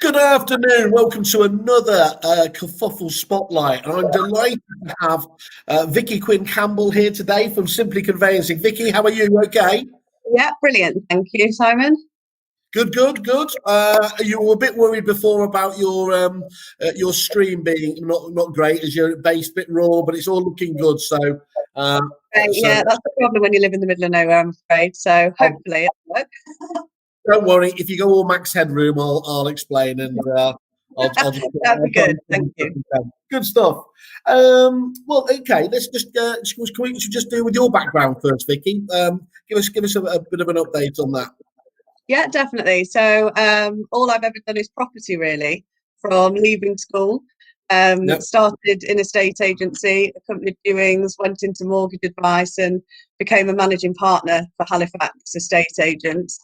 Good afternoon. Welcome to another Kerfuffle Spotlight. And I'm delighted to have Vicky Quinn Campbell here today from Simply Conveyancing. Vicky, how are you? Okay? Yeah, brilliant. Thank you, Simon. Good. You were a bit worried before about your stream being not great, as your bass bit raw, but it's all looking good. Uh, Yeah, that's the problem when you live in the middle of nowhere, I'm afraid. So hopefully it'll work. Don't worry. If you go all max headroom, I'll explain, and I'll just. That'd be good. Thank you. Good stuff. Well, okay. Let's just can we just do with your background first, Vicky. Give us a bit of an update on that. Yeah, definitely. So all I've ever done is property, really, from leaving school. Yep. Started in a estate agency, accompanied viewings, went into mortgage advice, and became a managing partner for Halifax estate agents.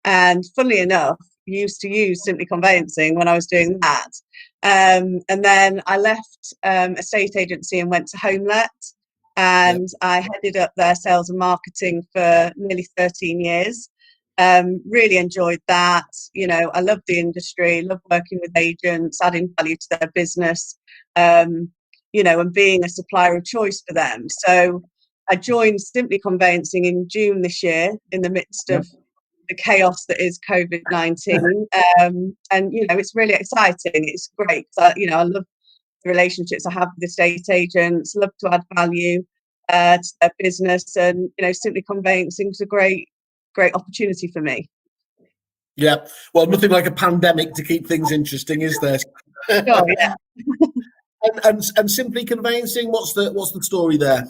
And funnily enough, used to use Simply Conveyancing when I was doing that. And then I left estate agency and went to HomeLet, and I headed up their sales and marketing for nearly 13 years. Really enjoyed that. I love the industry, love working with agents, adding value to their business, and being a supplier of choice for them. So I joined Simply Conveyancing in June this year in the midst of the chaos that is COVID-19. And it's really exciting. It's great. I love the relationships I have with estate agents, love to add value to their business, and Simply Conveyancing is a great opportunity for me. Yeah. Well, nothing like a pandemic to keep things interesting, is there? Oh, yeah. and Simply Conveyancing, what's the story there?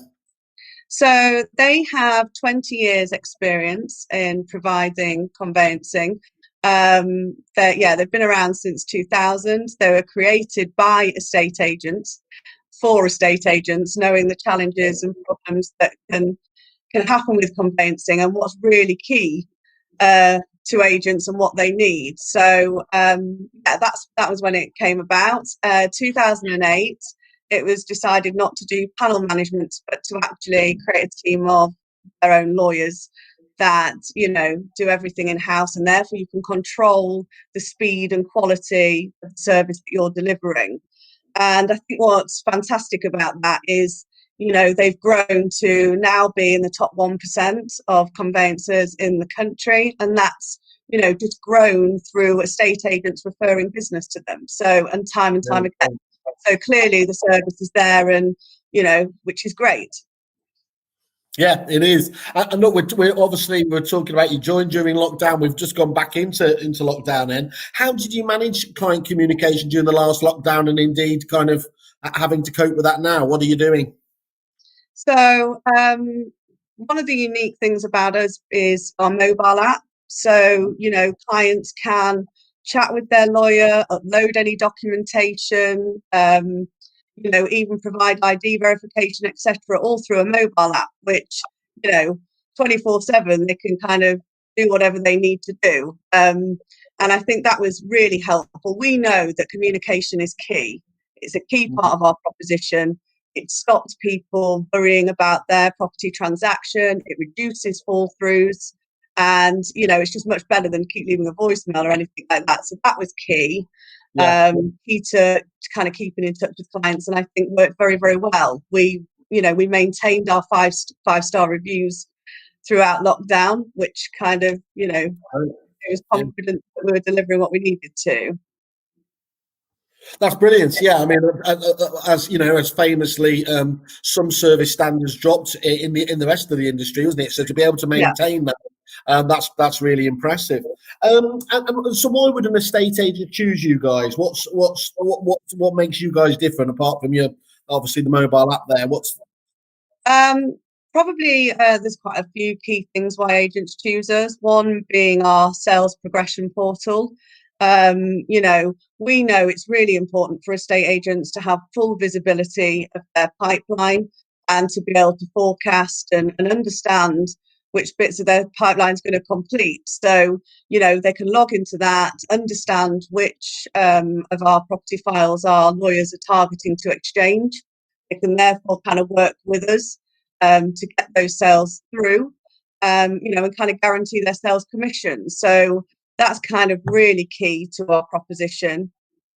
So they have 20 years experience in providing conveyancing. They've been around since 2000. They were created by estate agents for estate agents, knowing the challenges and problems that can happen with conveyancing and what's really key to agents and what they need. So that was when it came about. 2008, it was decided not to do panel management, but to actually create a team of their own lawyers that do everything in house, and therefore you can control the speed and quality of the service that you're delivering. And I think what's fantastic about that is they've grown to now be in the top 1% of conveyancers in the country. And that's, just grown through estate agents referring business to them. So, and time again. So clearly the service is there, and, which is great. Yeah, it is. And look, we're talking about you joined during lockdown. We've just gone back into lockdown then. How did you manage client communication during the last lockdown, and indeed kind of having to cope with that now? What are you doing? So one of the unique things about us is our mobile app. So, clients can chat with their lawyer, upload any documentation, even provide ID verification, etc., all through a mobile app, which, 24/7, they can kind of do whatever they need to do. And I think that was really helpful. We know that communication is key. It's a key part of our proposition. It stops people worrying about their property transaction. It reduces fall throughs. And, it's just much better than keep leaving a voicemail or anything like that. So that was key. Yeah. Key to kind of keeping in touch with clients, and I think worked very, very well. We maintained our five-star reviews throughout lockdown, which kind of, it was confident that we were delivering what we needed to. That's brilliant. Yeah, I mean, as famously, some service standards dropped in the rest of the industry, wasn't it? So to be able to maintain that, that's really impressive. And so, why would an estate agent choose you guys? What makes you guys different apart from obviously the mobile app there? Probably there's quite a few key things why agents choose us. One being our sales progression portal. We know it's really important for estate agents to have full visibility of their pipeline and to be able to forecast and understand which bits of their pipeline is going to complete. So, they can log into that, understand which of our property files our lawyers are targeting to exchange. They can therefore kind of work with us to get those sales through, and kind of guarantee their sales commission. So, that's kind of really key to our proposition.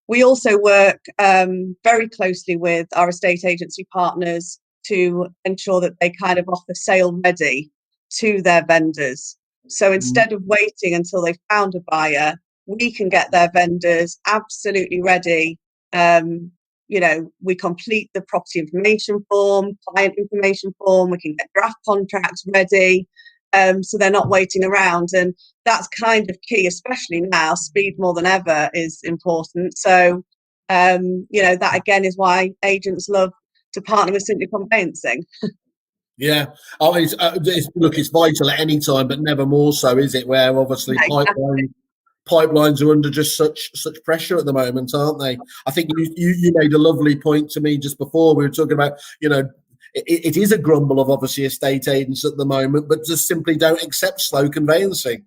We also work very closely with our estate agency partners to ensure that they kind of offer sale ready to their vendors. So instead of waiting until they've found a buyer, we can get their vendors absolutely ready. We complete the property information form, client information form, we can get draft contracts ready. So they're not waiting around. And that's kind of key, especially now. Speed more than ever is important. So, that again is why agents love to partner with Simply Conveyancing. Yeah. Oh, look, it's vital at any time, but never more so, is it? Where obviously Yeah, exactly. pipelines are under just such pressure at the moment, aren't they? I think you made a lovely point to me just before. We were talking about, it is a grumble of obviously estate agents at the moment, but just simply don't accept slow conveyancing.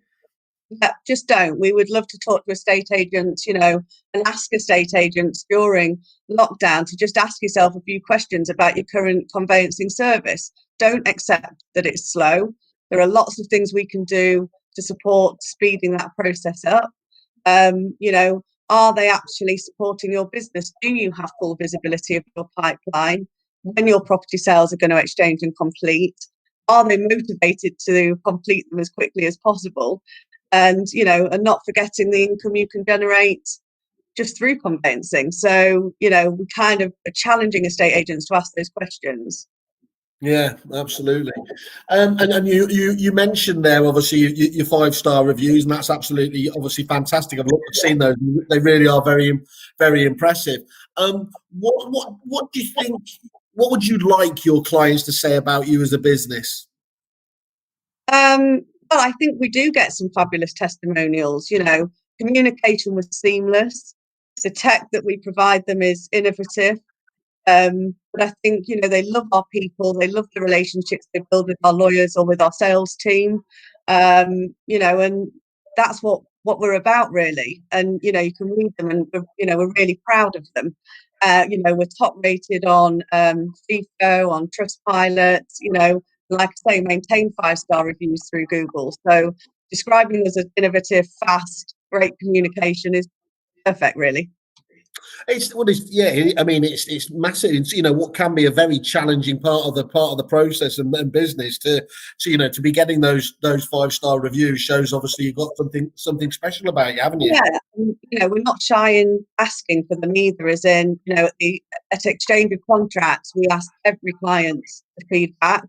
Yeah, just don't. We would love to talk to estate agents, and ask estate agents during lockdown to just ask yourself a few questions about your current conveyancing service. Don't accept that it's slow. There are lots of things we can do to support speeding that process up. Are they actually supporting your business? Do you have full visibility of your pipeline? When your property sales are going to exchange and complete? Are they motivated to complete them as quickly as possible? And not forgetting the income you can generate just through conveyancing. So, we kind of are challenging estate agents to ask those questions. Yeah, absolutely. And you mentioned there obviously your 5-star reviews, and that's absolutely obviously fantastic. I've seen those; they really are very very impressive. What do you think? What would you like your clients to say about you as a business? Well, I think we do get some fabulous testimonials. Communication was seamless. The tech that we provide them is innovative. But I think, they love our people, they love the relationships they build with our lawyers or with our sales team. And that's what we're about really. And, you can read them and, we're really proud of them. We're top rated on FIFO, on Trustpilot, like I say, maintain 5-star reviews through Google. So describing us as innovative, fast, great communication is perfect, really. Yeah. I mean, it's massive. It's, what can be a very challenging part of the process and business to be getting those 5-star reviews shows obviously you've got something special about you, haven't you? Yeah, and, we're not shy in asking for them either. As in, at exchange of contracts, we ask every client for feedback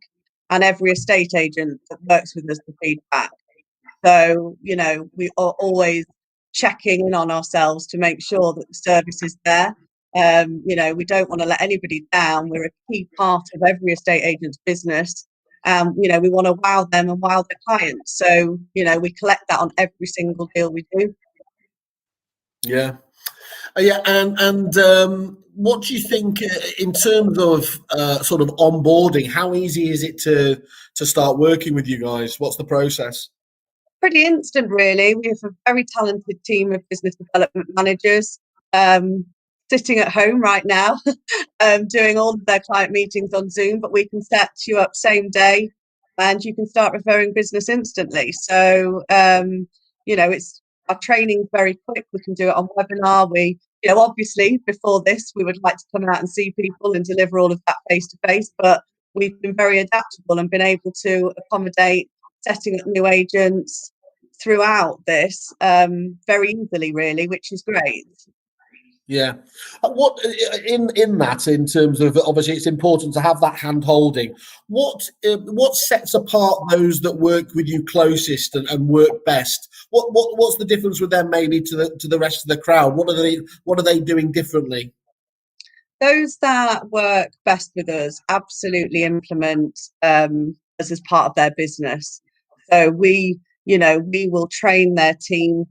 and every estate agent that works with us for feedback. So, we are always checking in on ourselves to make sure that the service is there. We don't want to let anybody down. We're a key part of every estate agent's business. We want to wow them and wow their clients. So, we collect that on every single deal we do. Yeah. Yeah, and what do you think in terms of sort of onboarding? How easy is it to start working with you guys? What's the process? Pretty instant, really. We have a very talented team of business development managers sitting at home right now, doing all of their client meetings on Zoom, but we can set you up same day and you can start referring business instantly. So, it's our training's very quick. We can do it on webinar. Obviously before this, we would like to come out and see people and deliver all of that face to face, but we've been very adaptable and been able to accommodate setting up new agents throughout this very easily, really, which is great. Yeah. What in that, in terms of obviously it's important to have that hand holding. What sets apart those that work with you closest and work best? What's the difference with them maybe to the rest of the crowd? What are they doing differently? Those that work best with us absolutely implement us as part of their business. So we will train their team.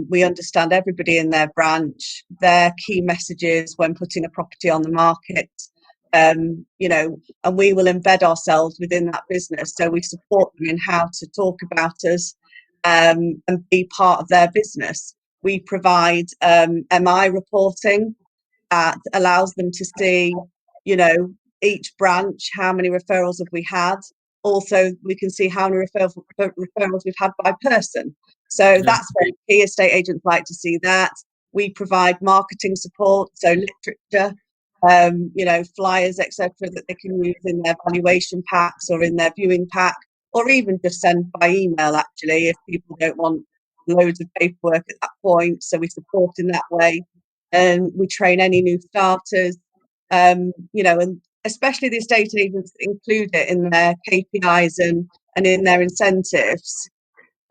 We understand everybody in their branch, their key messages when putting a property on the market, and we will embed ourselves within that business. So we support them in how to talk about us and be part of their business. We provide MI reporting that allows them to see, each branch, how many referrals have we had. Also, we can see how many referrals we've had by person. So that's very key. Estate agents like to see that. We provide marketing support, so literature, flyers, etc., that they can use in their valuation packs or in their viewing pack, or even just send by email, actually, if people don't want loads of paperwork at that point. So we support in that way. And we train any new starters, and especially the estate agents include it in their KPIs and in their incentives.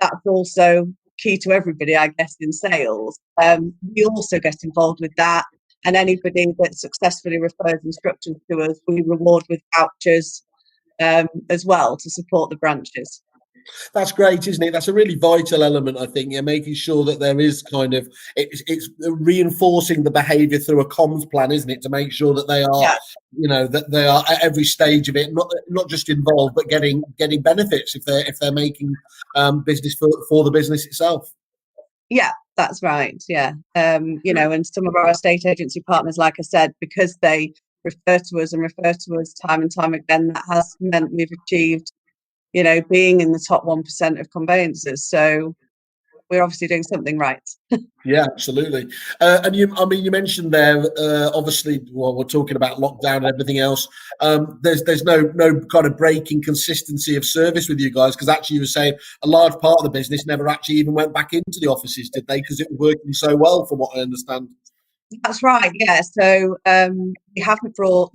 That's also key to everybody, I guess, in sales. We also get involved with that, and anybody that successfully refers instructions to us, we reward with vouchers as well to support the branches. That's great, isn't it? That's a really vital element, I think. Yeah, making sure that there is kind of it's reinforcing the behaviour through a comms plan, isn't it? To make sure that they are, that they are at every stage of it, not just involved, but getting benefits if they're making business for the business itself. Yeah, that's right. Yeah, and some of our estate agency partners, like I said, because they refer to us time and time again, that has meant we've achieved being in the top 1% of conveyancers. So we're obviously doing something right. Yeah, absolutely. And you mentioned there, obviously, while we're talking about lockdown and everything else, there's no kind of breaking consistency of service with you guys, because actually you were saying a large part of the business never actually even went back into the offices, did they? Because it was working so well, from what I understand. That's right. Yeah. So we haven't brought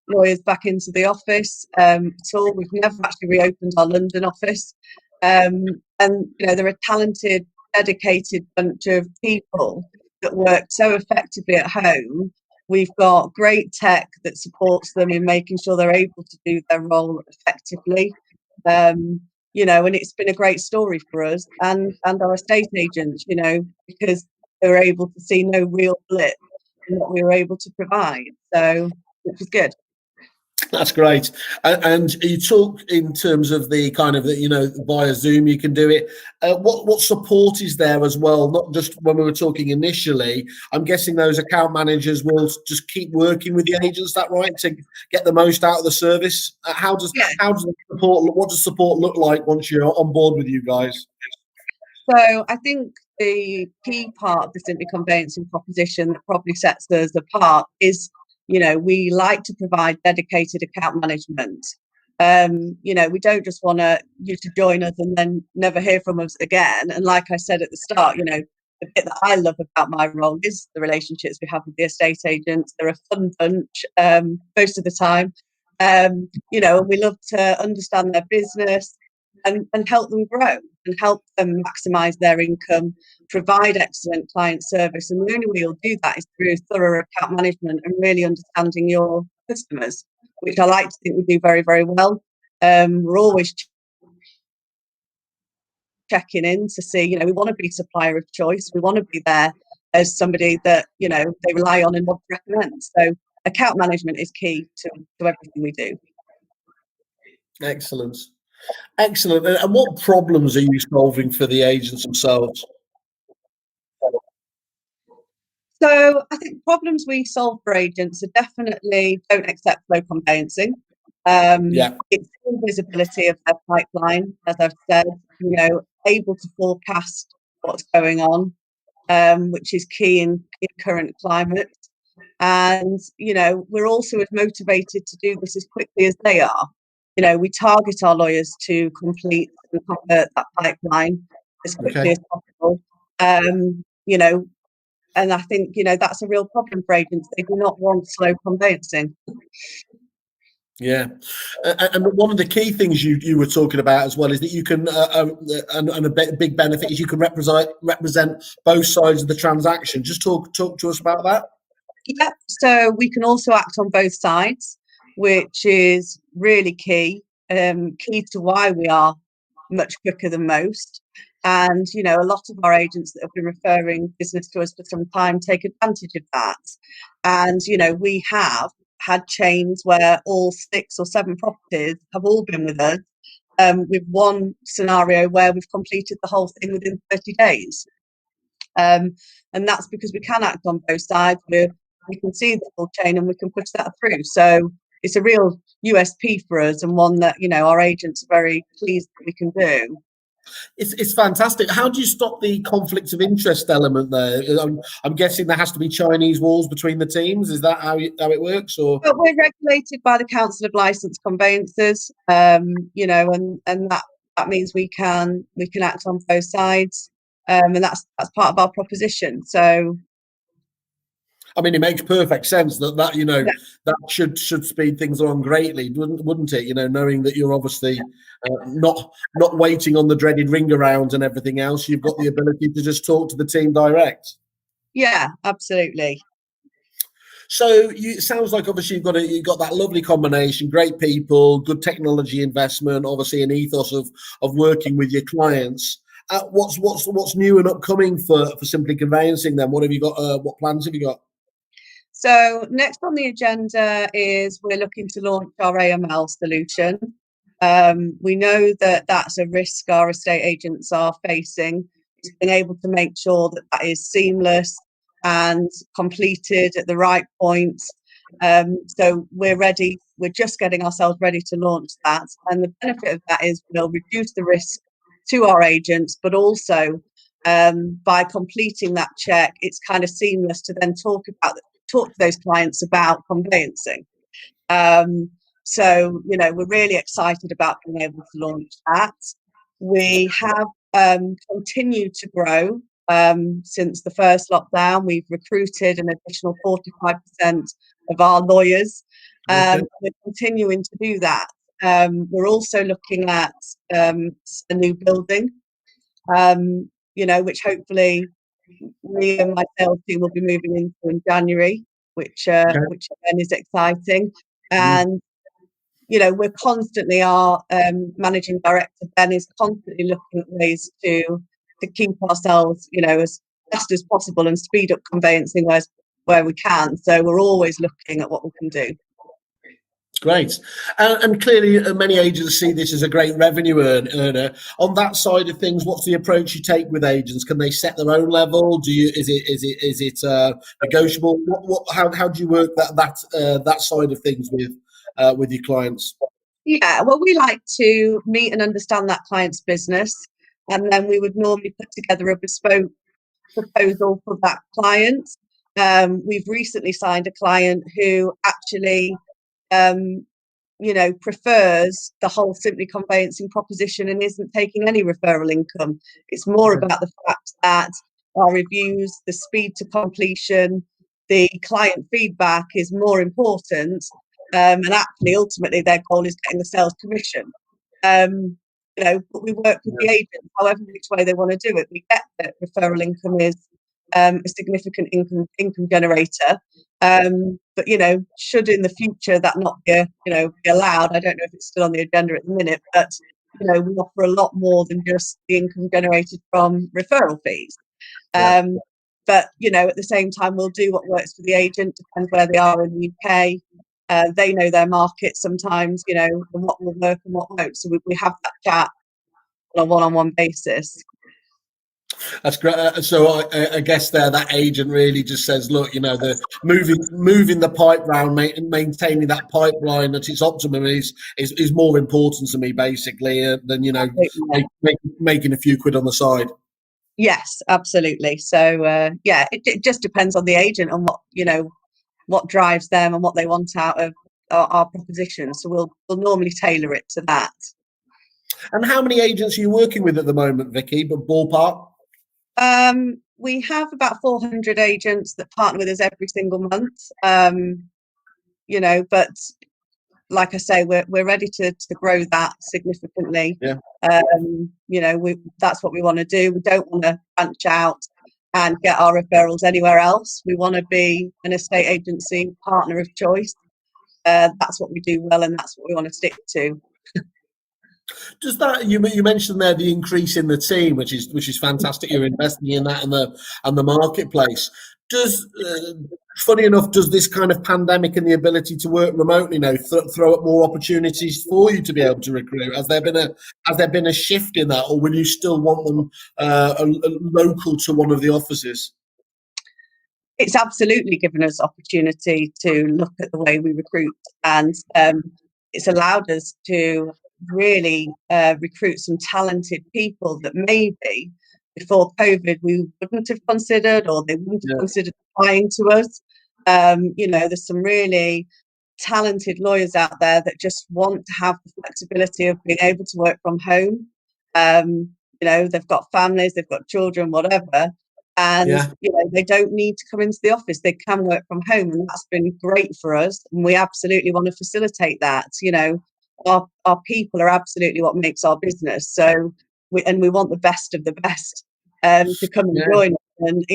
lawyers back into the office at all. We've never actually reopened our London office. And they're a talented, dedicated bunch of people that work so effectively at home. We've got great tech that supports them in making sure they're able to do their role effectively. And it's been a great story for us and our estate agents, because they were able to see no real blip in what we were able to provide. So, which is good. That's great. And you talk in terms of the kind of, via Zoom, you can do it. What support is there as well? Not just when we were talking initially, I'm guessing those account managers will just keep working with the agents, that right, to get the most out of the service? How does the support, what does support look like once you're on board with you guys? So I think the key part of the Simply Conveyancing proposition that probably sets us apart is, we like to provide dedicated account management. We don't just want you to join us and then never hear from us again. And like I said at the start, the bit that I love about my role is the relationships we have with the estate agents. They're a fun bunch most of the time. And we love to understand their business and help them grow and help them maximise their income, provide excellent client service. And the only way you'll do that is through thorough account management and really understanding your customers, which I like to think we do very, very well. We're always checking in to see, we want to be supplier of choice. We want to be there as somebody that, they rely on and want to recommend. So account management is key to everything we do. Excellent. Excellent. And what problems are you solving for the agents themselves? So I think problems we solve for agents are definitely don't accept slow conveyancing. It's visibility of their pipeline, as I've said, able to forecast what's going on, which is key in current climate. And, we're also as motivated to do this as quickly as they are. We target our lawyers to complete and convert that pipeline as quickly as possible. And I think, that's a real problem for agents. They do not want slow conveyancing. Yeah, and one of the key things you were talking about as well is that you can, and a big benefit is you can represent both sides of the transaction. Just talk to us about that. Yeah, so we can also act on both sides, which is really key to why we are much quicker than most. And, a lot of our agents that have been referring business to us for some time take advantage of that. And, we have had chains where all 6 or 7 properties have all been with us. With one scenario where we've completed the whole thing within 30 days. And that's because we can act on both sides. We can see the full chain and we can push that through. So it's a real USP for us, and one that, our agents are very pleased that we can do. It's fantastic. How do you stop the conflict of interest element there? I'm guessing there has to be Chinese walls between the teams. Is that how it works? Or But we're regulated by the Council of Licensed Conveyancers, you know, and that means we can act on both sides, and that's part of our proposition. So, I mean, it makes perfect sense that you know yeah, that should speed things along greatly, wouldn't it? You know, knowing that you're obviously not waiting on the dreaded ring around and everything else, you've got the ability to just talk to the team direct. yeah, absolutely. So it sounds like obviously you've got that lovely combination, great people, good technology investment, obviously an ethos of working with your clients. What's new and upcoming for Simply Conveyancing then? What have you got? What plans have you got? So next on the agenda is we're looking to launch our AML solution. We know that that's a risk our estate agents are facing, is being able to make sure that that is seamless and completed at the right point. So we're ready. We're just getting ourselves ready to launch that. And the benefit of that is we'll reduce the risk to our agents, but also by completing that check, it's kind of seamless to then talk to those clients about conveyancing. So, you know, we're really excited about being able to launch that. We have continued to grow since the first lockdown. We've recruited an additional 45% of our lawyers. Okay. We're continuing to do that. We're also looking at a new building, you know, which hopefully me and my sales team will be moving into in January, which again is exciting. Mm. And you know, we're constantly our managing director Ben is constantly looking at ways to keep ourselves, you know, as fast as possible and speed up conveyancing where we can. So we're always looking at what we can do. Great. And clearly many agents see this as a great revenue earner. On that side of things, what's the approach you take with agents? Can they set their own level? Is it negotiable? How do you work that side of things with your clients? Yeah, well, we like to meet and understand that client's business, and then we would normally put together a bespoke proposal for that client. We've recently signed a client who actually um, you know, prefers the whole Simply Conveyancing proposition and isn't taking any referral income. It's more Okay. about the fact that our reviews, the speed to completion, the client feedback is more important. And actually, ultimately, their goal is getting the sales commission. You know, but we work with the agent, however which way they want to do it. We get that referral income is a significant income generator. But you know, should in the future that not be be allowed? I don't know if it's still on the agenda at the minute, but you know, we offer a lot more than just the income generated from referral fees. Yeah. But you know, at the same time, we'll do what works for the agent. Depends where they are in the UK. They know their market sometimes, you know, and what will work and what won't. So we have that chat on a one-on-one basis. That's great. So I guess that agent really just says, look, you know, the moving the pipe round, maintaining that pipeline at its optimum is more important to me, basically, than you know, making a few quid on the side. Yes, absolutely. So yeah, it just depends on the agent and what drives them and what they want out of our proposition. So we'll normally tailor it to that. And how many agents are you working with at the moment, Vicky? But ballpark? We have about 400 agents that partner with us every single month. You know, but like I say, we're ready to grow that significantly. Yeah. You know, that's what we want to do. We don't want to branch out and get our referrals anywhere else. We want to be an estate agency partner of choice. That's what we do well, and that's what we want to stick to. Does that you mentioned there the increase in the team, which is fantastic. You're investing in that and the marketplace. Does funny enough, does this kind of pandemic and the ability to work remotely now throw up more opportunities for you to be able to recruit? Has there been a shift in that, or will you still want them local to one of the offices? It's absolutely given us opportunity to look at the way we recruit, and it's allowed us to really recruit some talented people that maybe before COVID we wouldn't have considered, or they wouldn't have considered applying to us. There's some really talented lawyers out there that just want to have the flexibility of being able to work from home. They've got families, they've got children, whatever, and they don't need to come into the office. They can work from home, and that's been great for us. And we absolutely want to facilitate that. Our people are absolutely what makes our business. So we want the best of the best to come and join us. And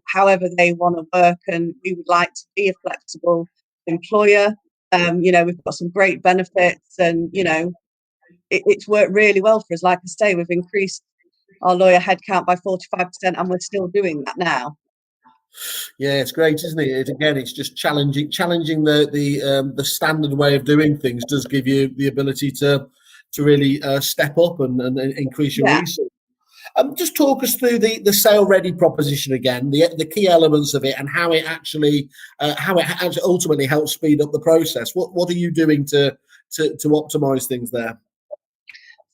however they want to work, and we would like to be a flexible employer. We've got some great benefits, and it's worked really well for us. Like I say, we've increased our lawyer headcount by 45%, and we're still doing that now. Yeah, it's great, isn't it? Again, it's just challenging the standard way of doing things does give you the ability to really step up and increase your resources. Just talk us through the sale ready proposition again, the key elements of it, and how it actually ultimately helps speed up the process. What are you doing to optimize things there?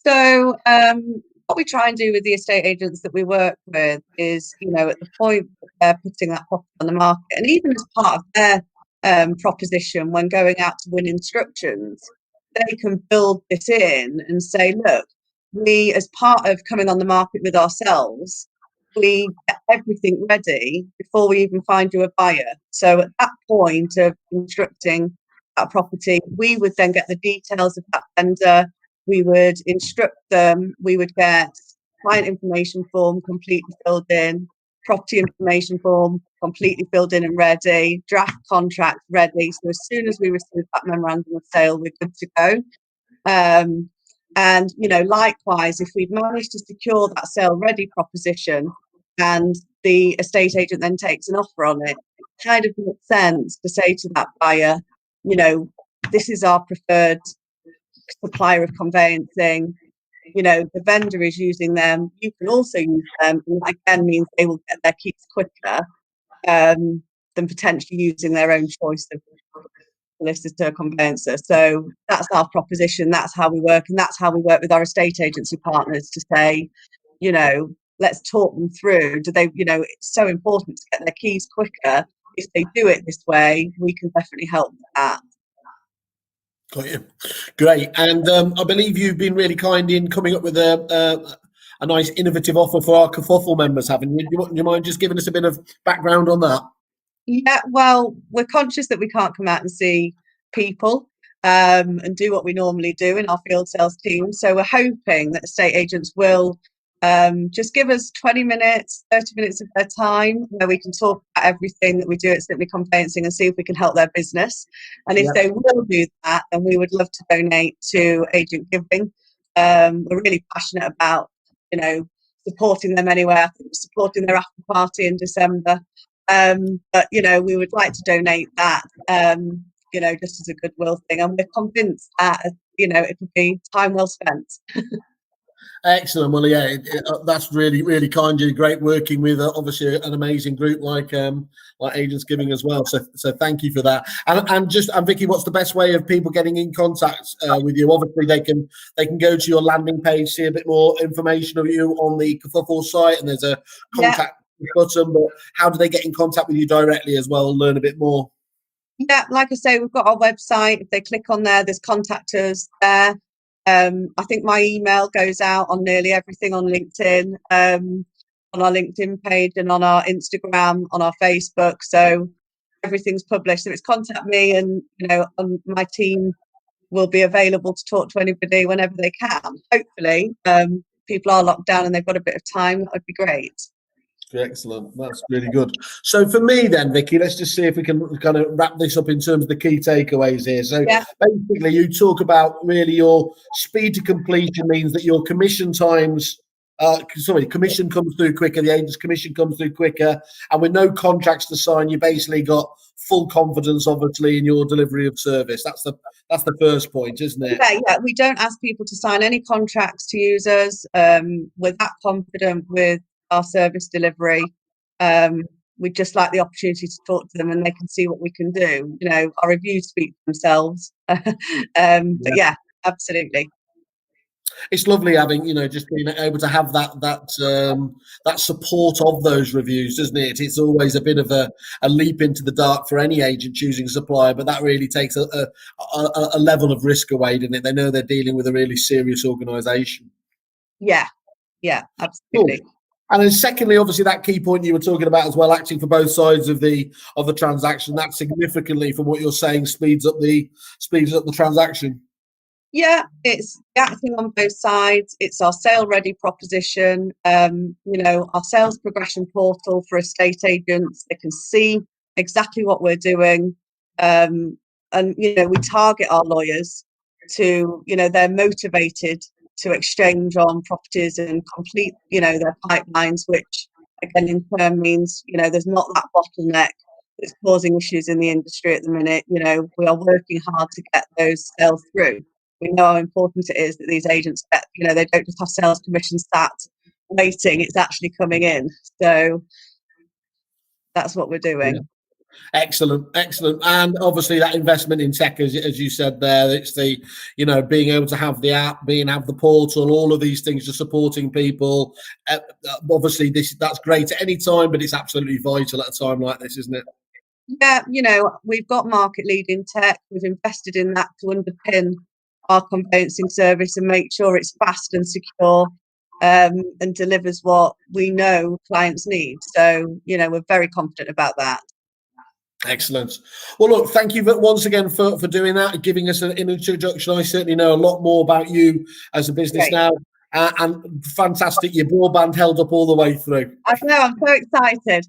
So what we try and do with the estate agents that we work with is, at the point that they're putting that property on the market, and even as part of their proposition when going out to win instructions, they can build this in and say, look, we, as part of coming on the market with ourselves, we get everything ready before we even find you a buyer. So at that point of instructing that property, we would then get the details of that vendor. We would instruct them. We would get client information form completely filled in, property information form completely filled in and ready, draft contract ready. So as soon as we receive that memorandum of sale, we're good to go. And likewise, if we've managed to secure that sale ready proposition and the estate agent then takes an offer on it, it kind of makes sense to say to that buyer, this is our preferred supplier of conveyancing. The vendor is using them. You can also use them, and that again means they will get their keys quicker than potentially using their own choice of solicitor conveyancer. So that's our proposition. That's how we work, and that's how we work with our estate agency partners to say, let's talk them through. Do they, it's so important to get their keys quicker. If they do it this way, we can definitely help with that. Got you. Great. And I believe you've been really kind in coming up with a nice innovative offer for our Kerfuffle members, haven't you? Do you mind just giving us a bit of background on that? Yeah, well, we're conscious that we can't come out and see people and do what we normally do in our field sales team. So we're hoping that estate agents will just give us 20 minutes, 30 minutes of their time where we can talk about everything that we do at Simply Conveyancing and see if we can help their business. And if they will do that, then we would love to donate to agent giving. We're really passionate about, supporting them anyway. I think we're supporting their after party in December. But, we would like to donate that, just as a goodwill thing. And we're convinced that, it would be time well spent. Excellent. Well, yeah, that's really, really kind of you. Great working with obviously an amazing group like Agents Giving as well. So thank you for that. And Vicky, what's the best way of people getting in contact with you? Obviously, they can go to your landing page, see a bit more information of you on the Kerfuffle site, and there's a contact button. But how do they get in contact with you directly as well? Learn a bit more. Yeah, like I say, we've got our website. If they click on there, there's contact us there. I think my email goes out on nearly everything on LinkedIn, on our LinkedIn page and on our Instagram, on our Facebook. So everything's published. So it's contact me, and my team will be available to talk to anybody whenever they can. Hopefully, people are locked down and they've got a bit of time. That would be great. Excellent. That's really good. So for me then, Vicky, let's just see if we can kind of wrap this up in terms of the key takeaways here. So basically you talk about really your speed to completion means that your commission times, commission comes through quicker, the agent's commission comes through quicker, and with no contracts to sign, you basically got full confidence, obviously, in your delivery of service. That's the first point, isn't it? Yeah. We don't ask people to sign any contracts to use us. We're that confident with our service delivery. We'd just like the opportunity to talk to them and they can see what we can do. Our reviews speak for themselves. But yeah, absolutely. It's lovely having, just being able to have that support of those reviews, isn't it? It's always a bit of a leap into the dark for any agent choosing a supplier, but that really takes a level of risk away, doesn't it? They know they're dealing with a really serious organisation. Yeah, absolutely. Cool. And then secondly, obviously that key point you were talking about as well, acting for both sides of the transaction, that significantly, from what you're saying, speeds up the transaction. Yeah, it's acting on both sides. It's our sale ready proposition. Our sales progression portal for estate agents. They can see exactly what we're doing. And we target our lawyers to, they're motivated to exchange on properties and complete, their pipelines, which again in turn means, there's not that bottleneck that's causing issues in the industry at the minute. We are working hard to get those sales through. We know how important it is that these agents get, they don't just have sales commission sat waiting, it's actually coming in. So that's what we're doing. Yeah. Excellent. And obviously that investment in tech, as you said there, it's the, being able to have the app, have the portal, all of these things, just supporting people. Obviously that's great at any time, but it's absolutely vital at a time like this, isn't it? Yeah, we've got market leading tech. We've invested in that to underpin our conveyancing service and make sure it's fast and secure, and delivers what we know clients need. So, we're very confident about that. Excellent. Well, look, thank you once again for doing that, giving us an introduction. I certainly know a lot more about you as a business now. And fantastic, your broadband held up all the way through. I know, I'm so excited.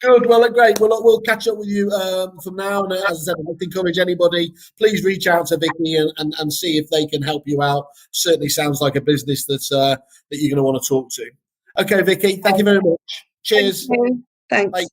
Good. Well, great. We'll catch up with you from now. And as I said, I'd encourage anybody, please reach out to Vicky and see if they can help you out. Certainly sounds like a business that you're going to want to talk to. Okay, Vicky, thank you very much. Cheers. Thanks. Bye.